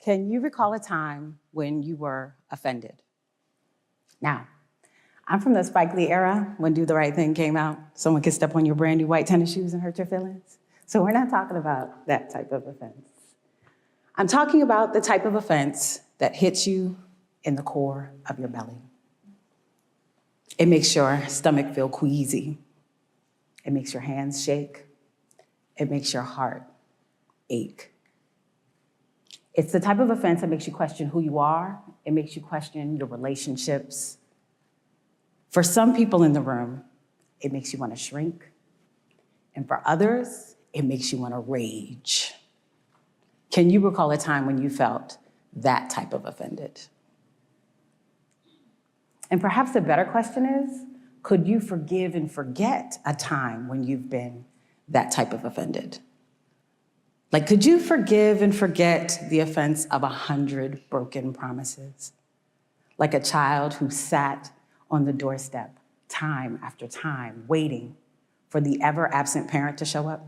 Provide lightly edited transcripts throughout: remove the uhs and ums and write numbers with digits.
Can you recall a time when you were offended? Now, I'm from the Spike Lee era when Do the Right Thing came out. Someone could step on your brand new white tennis shoes and hurt your feelings. So we're not talking about that type of offense. I'm talking about the type of offense that hits you in the core of your belly. It makes your stomach feel queasy. It makes your hands shake. It makes your heart ache. It's the type of offense that makes you question who you are. It makes you question your relationships. For some people in the room, it makes you want to shrink. And for others, it makes you want to rage. Can you recall a time when you felt that type of offended? And perhaps the better question is, could you forgive and forget a time when you've been that type of offended? Like, could you forgive and forget the offense of 100 broken promises? Like a child who sat on the doorstep time after time, waiting for the ever-absent parent to show up?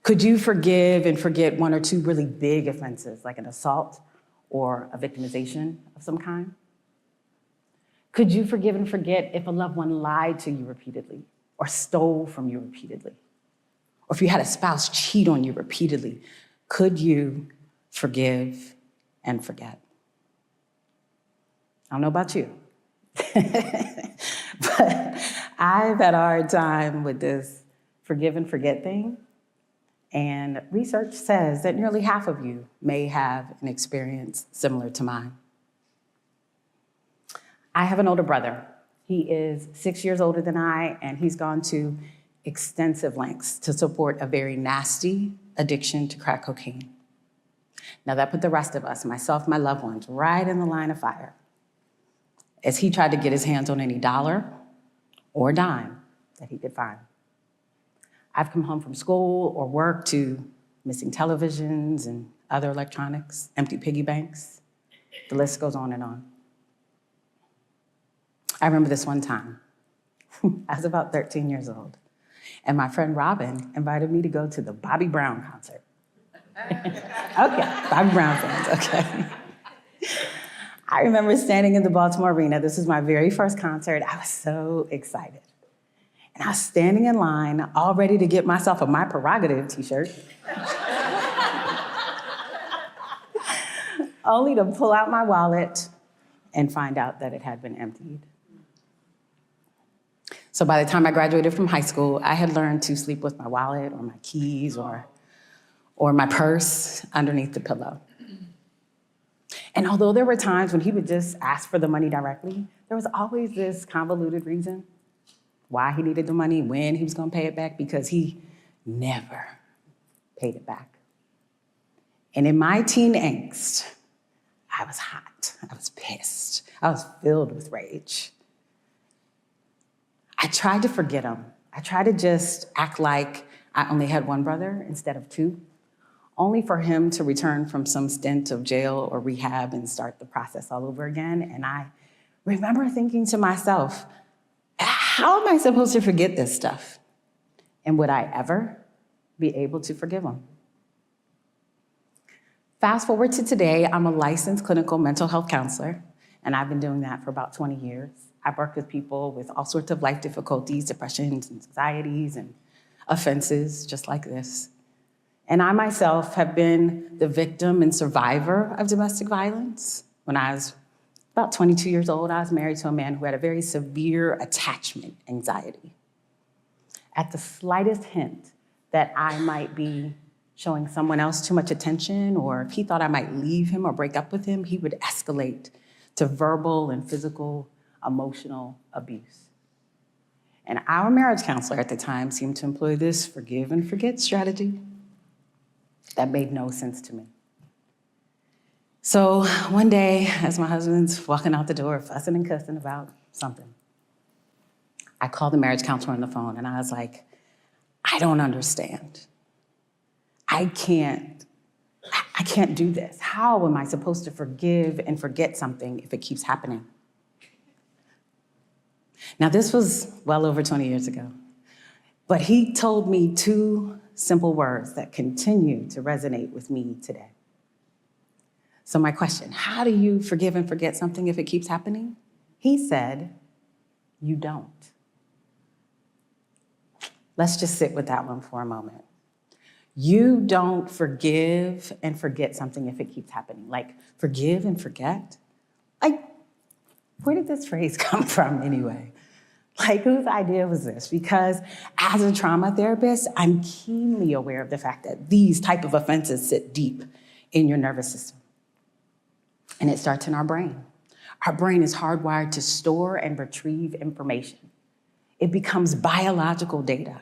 Could you forgive and forget one or two really big offenses, like an assault or a victimization of some kind? Could you forgive and forget if a loved one lied to you repeatedly or stole from you repeatedly? Or if you had a spouse cheat on you repeatedly, could you forgive and forget? I don't know about you, but I've had a hard time with this forgive and forget thing. And research says that nearly half of you may have an experience similar to mine. I have an older brother. He is 6 years older than I, and he's gone to extensive lengths to support a very nasty addiction to crack cocaine. Now that put the rest of us, myself, my loved ones, right in the line of fire as he tried to get his hands on any dollar or dime that he could find. I've come home from school or work to missing televisions and other electronics, empty piggy banks. The list goes on and on. I remember this one time. I was about 13 years old, and my friend Robin invited me to go to the Bobby Brown concert. Okay, Bobby Brown fans, okay. I remember standing in the Baltimore Arena. This was my very first concert. I was so excited. And I was standing in line, all ready to get myself a My Prerogative t-shirt, only to pull out my wallet and find out that it had been emptied. So by the time I graduated from high school, I had learned to sleep with my wallet or my keys or my purse underneath the pillow. And although there were times when he would just ask for the money directly, there was always this convoluted reason why he needed the money, when he was gonna pay it back, because he never paid it back. And in my teen angst, I was hot, I was pissed, I was filled with rage. I tried to forget him. I tried to just act like I only had one brother instead of two, only for him to return from some stint of jail or rehab and start the process all over again. And I remember thinking to myself, how am I supposed to forget this stuff? And would I ever be able to forgive him? Fast forward to today, I'm a licensed clinical mental health counselor, and I've been doing that for about 20 years. I've worked with people with all sorts of life difficulties, depressions, anxieties, and offenses just like this. And I myself have been the victim and survivor of domestic violence. When I was about 22 years old, I was married to a man who had a very severe attachment anxiety. At the slightest hint that I might be showing someone else too much attention, or if he thought I might leave him or break up with him, he would escalate to verbal and physical, emotional abuse. And our marriage counselor at the time seemed to employ this forgive and forget strategy. That made no sense to me. So one day, as my husband's walking out the door, fussing and cussing about something, I called the marriage counselor on the phone, and I was like, I don't understand. I can't do this. How am I supposed to forgive and forget something if it keeps happening? Now, this was well over 20 years ago, but he told me two simple words that continue to resonate with me today. So my question, how do you forgive and forget something if it keeps happening? He said, you don't. Let's just sit with that one for a moment. You don't forgive and forget something if it keeps happening. Like, forgive and forget? Like, where did this phrase come from anyway? Like, whose idea was this? Because as a trauma therapist, I'm keenly aware of the fact that these type of offenses sit deep in your nervous system. And it starts in our brain. Our brain is hardwired to store and retrieve information. It becomes biological data.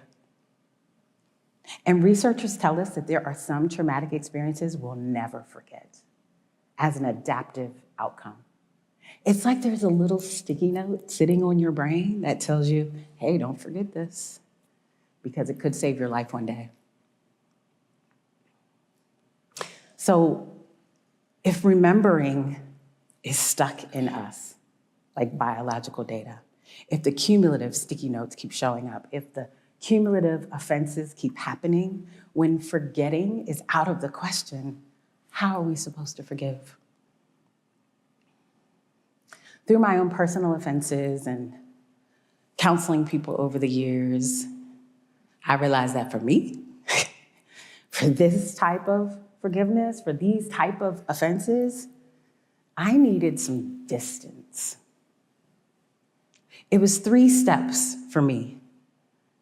And researchers tell us that there are some traumatic experiences we'll never forget as an adaptive outcome. It's like there's a little sticky note sitting on your brain that tells you, hey, don't forget this, because it could save your life one day. So if remembering is stuck in us, like biological data, if the cumulative sticky notes keep showing up, if the cumulative offenses keep happening, when forgetting is out of the question, how are we supposed to forgive? Through my own personal offenses and counseling people over the years, I realized that for me, for this type of forgiveness, for these type of offenses, I needed some distance. It was 3 steps for me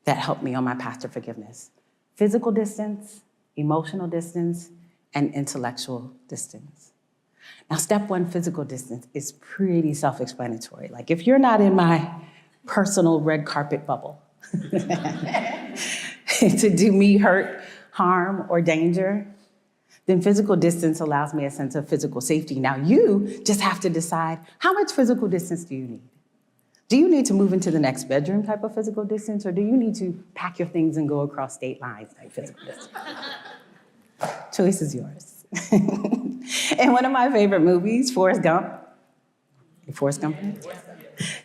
that helped me on my path to forgiveness: physical distance, emotional distance, and intellectual distance. Now, step 1, physical distance, is pretty self-explanatory. Like, if you're not in my personal red carpet bubble to do me hurt, harm, or danger, then physical distance allows me a sense of physical safety. Now, you just have to decide, how much physical distance do you need? Do you need to move into the next bedroom type of physical distance, or do you need to pack your things and go across state lines type physical distance? Choice is yours. In one of my favorite movies, Forrest Gump,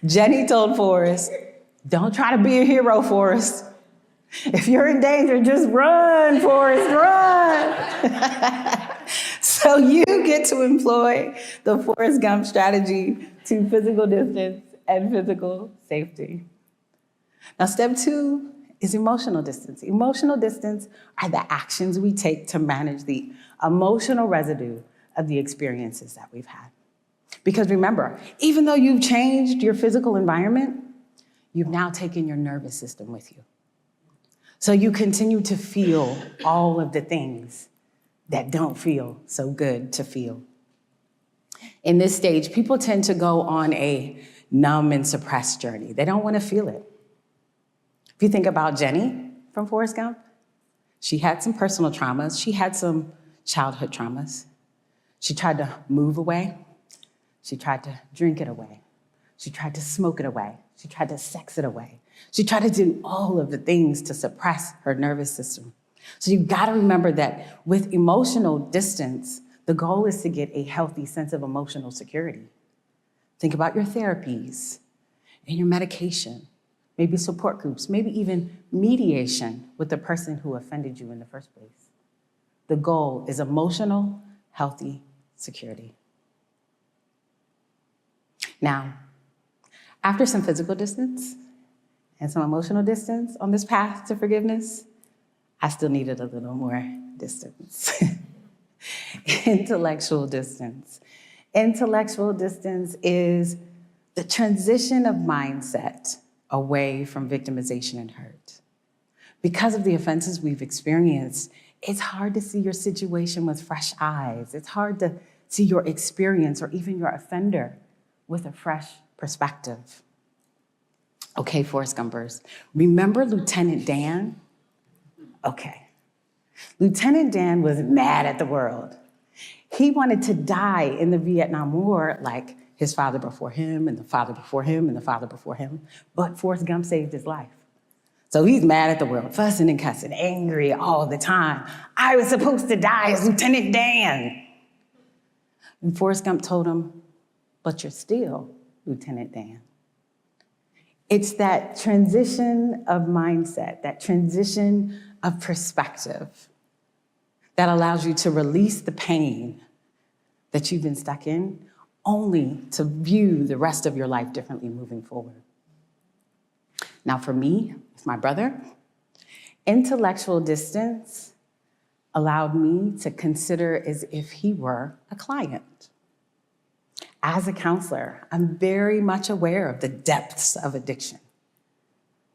Jenny told Forrest, don't try to be a hero, Forrest. If you're in danger, just run, Forrest, run. So you get to employ the Forrest Gump strategy to physical distance and physical safety. Now, step 2 is emotional distance. Emotional distance are the actions we take to manage the emotional residue of the experiences that we've had. Because remember, even though you've changed your physical environment, you've now taken your nervous system with you. So you continue to feel all of the things that don't feel so good to feel. In this stage, people tend to go on a numb and suppressed journey. They don't want to feel it. If you think about Jenny from Forrest Gump, she had some personal traumas. She had some childhood traumas. She tried to move away. She tried to drink it away. She tried to smoke it away. She tried to sex it away. She tried to do all of the things to suppress her nervous system. So you've got to remember that with emotional distance, the goal is to get a healthy sense of emotional security. Think about your therapies and your medication, maybe support groups, maybe even mediation with the person who offended you in the first place. The goal is emotional, healthy security. Now, after some physical distance and some emotional distance on this path to forgiveness, I still needed a little more distance. Intellectual distance. Intellectual distance is the transition of mindset away from victimization and hurt. Because of the offenses we've experienced, it's hard to see your situation with fresh eyes. It's hard to see your experience or even your offender with a fresh perspective. Okay, Forrest Gumpers, remember Lieutenant Dan? Okay. Lieutenant Dan was mad at the world. He wanted to die in the Vietnam War like his father before him and the father before him and the father before him, but Forrest Gump saved his life. So he's mad at the world, fussing and cussing, angry all the time. I was supposed to die as Lieutenant Dan. And Forrest Gump told him, but you're still Lieutenant Dan. It's that transition of mindset, that transition of perspective that allows you to release the pain that you've been stuck in, only to view the rest of your life differently moving forward. Now, for me, with my brother, intellectual distance allowed me to consider as if he were a client. As a counselor, I'm very much aware of the depths of addiction,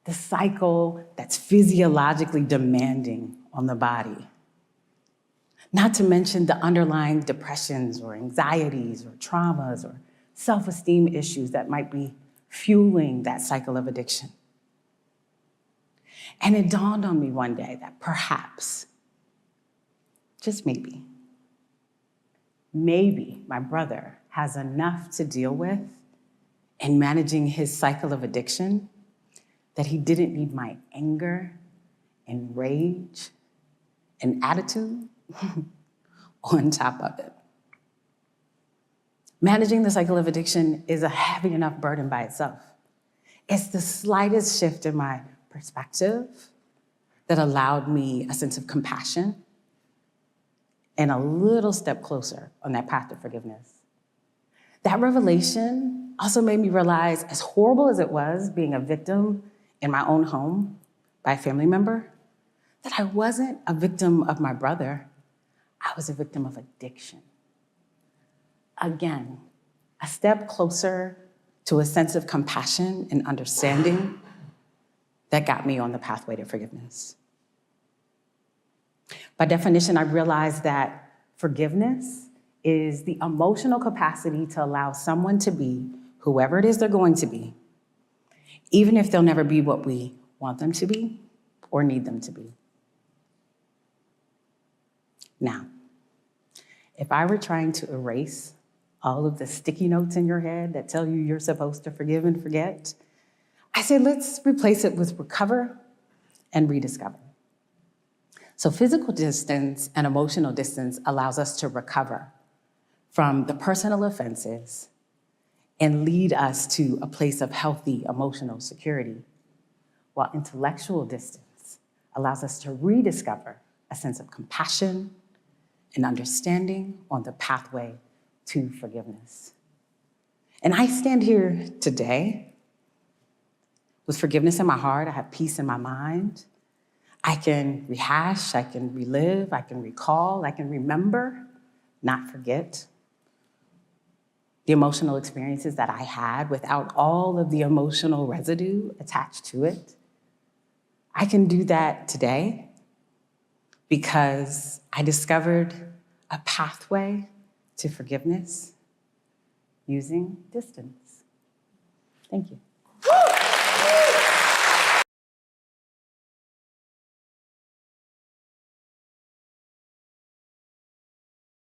the cycle that's physiologically demanding on the body. Not to mention the underlying depressions or anxieties or traumas or self-esteem issues that might be fueling that cycle of addiction. And it dawned on me one day that perhaps, just maybe my brother has enough to deal with in managing his cycle of addiction that he didn't need my anger and rage and attitude on top of it. Managing the cycle of addiction is a heavy enough burden by itself. It's the slightest shift in my perspective that allowed me a sense of compassion and a little step closer on that path to forgiveness. That revelation also made me realize, as horrible as it was being a victim in my own home by a family member, that I wasn't a victim of my brother. I was a victim of addiction. Again, a step closer to a sense of compassion and understanding that got me on the pathway to forgiveness. By definition, I realized that forgiveness is the emotional capacity to allow someone to be whoever it is they're going to be, even if they'll never be what we want them to be or need them to be. Now, if I were trying to erase all of the sticky notes in your head that tell you you're supposed to forgive and forget, I say let's replace it with recover and rediscover. So physical distance and emotional distance allows us to recover from the personal offenses and lead us to a place of healthy emotional security, while intellectual distance allows us to rediscover a sense of compassion and understanding on the pathway to forgiveness. And I stand here today with forgiveness in my heart. I have peace in my mind. I can rehash, I can relive, I can recall, I can remember, not forget the emotional experiences that I had without all of the emotional residue attached to it. I can do that today because I discovered a pathway to forgiveness using distance. Thank you.